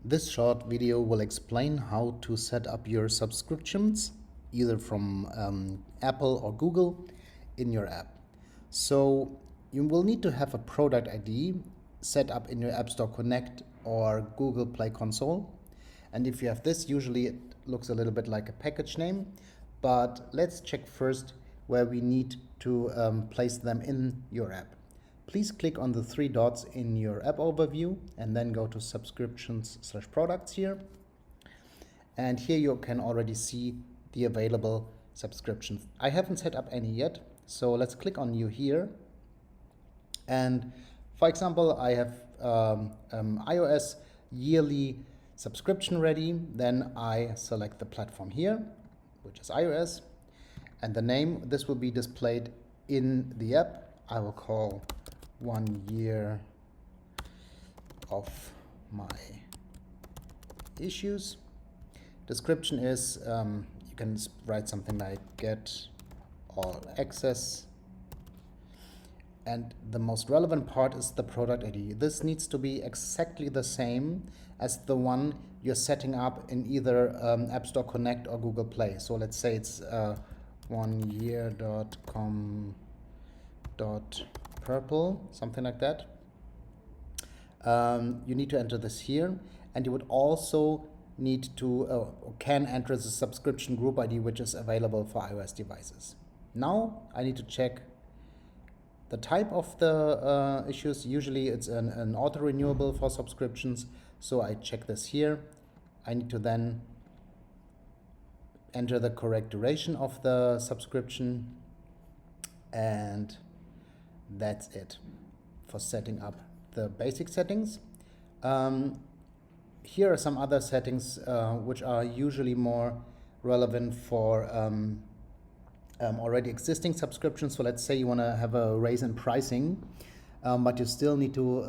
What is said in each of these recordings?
This short video will explain how to set up your subscriptions either from Apple or Google in your app. So you will need to have a product ID set up in your App Store Connect or Google Play Console. And if you have this, usually it looks a little bit like a package name. But let's check first where we need to place them in your app. Please click on the three dots in your app overview and then go to subscriptions/products here. And here you can already see the available subscriptions. I haven't set up any yet, so let's click on new here. And for example, I have iOS yearly subscription ready. Then I select the platform here, which is iOS, and the name, this will be displayed in the app. I will call 1 year of my issues. Description is, you can write something like get all access. And the most relevant part is the product ID. This needs to be exactly the same as the one you're setting up in either App Store Connect or Google Play. So let's say it's 1year.com.purple, something like that. You need to enter this here, and you would also need to can enter the subscription group ID, which is available for iOS devices. Now I need to check the type of the issues. Usually it's an auto renewable for subscriptions, so I check this here. I need to then enter the correct duration of the subscription, and that's it for setting up the basic settings. Here are some other settings which are usually more relevant for already existing subscriptions. So let's say you want to have a raise in pricing, but you still need to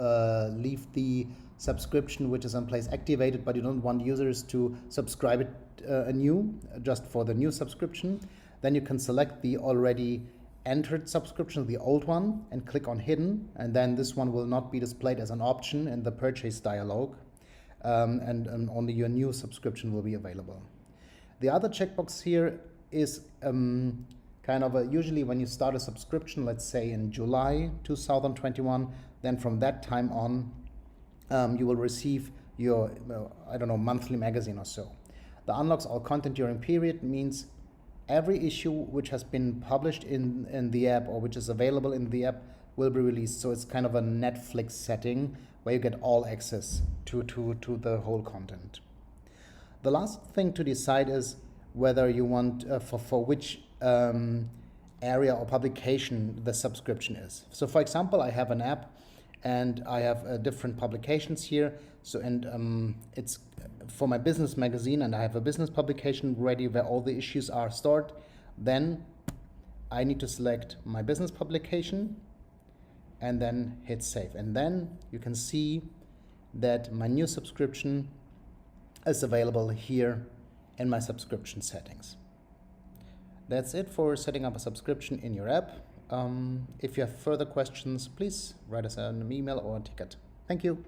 leave the subscription which is in place activated, but you don't want users to subscribe it anew just for the new subscription. Then you can select the already entered subscription, the old one, and click on hidden, and then this one will not be displayed as an option in the purchase dialog, and only your new subscription will be available. The other checkbox here is kind of usually when you start a subscription, let's say in July 2021, then from that time on you will receive your monthly magazine or so. The unlocks all content during period means every issue which has been published in the app or which is available in the app will be released. So it's kind of a Netflix setting where you get all access to the whole content. The last thing to decide is whether you want for which area or publication the subscription is. So for example, I have an app and I have different publications here. So it's for my business magazine, and I have a business publication ready where all the issues are stored. Then I need to select my business publication and then hit save. And then you can see that my new subscription is available here in my subscription settings. That's it for setting up a subscription in your app. If you have further questions, please write us an email or a ticket. Thank you.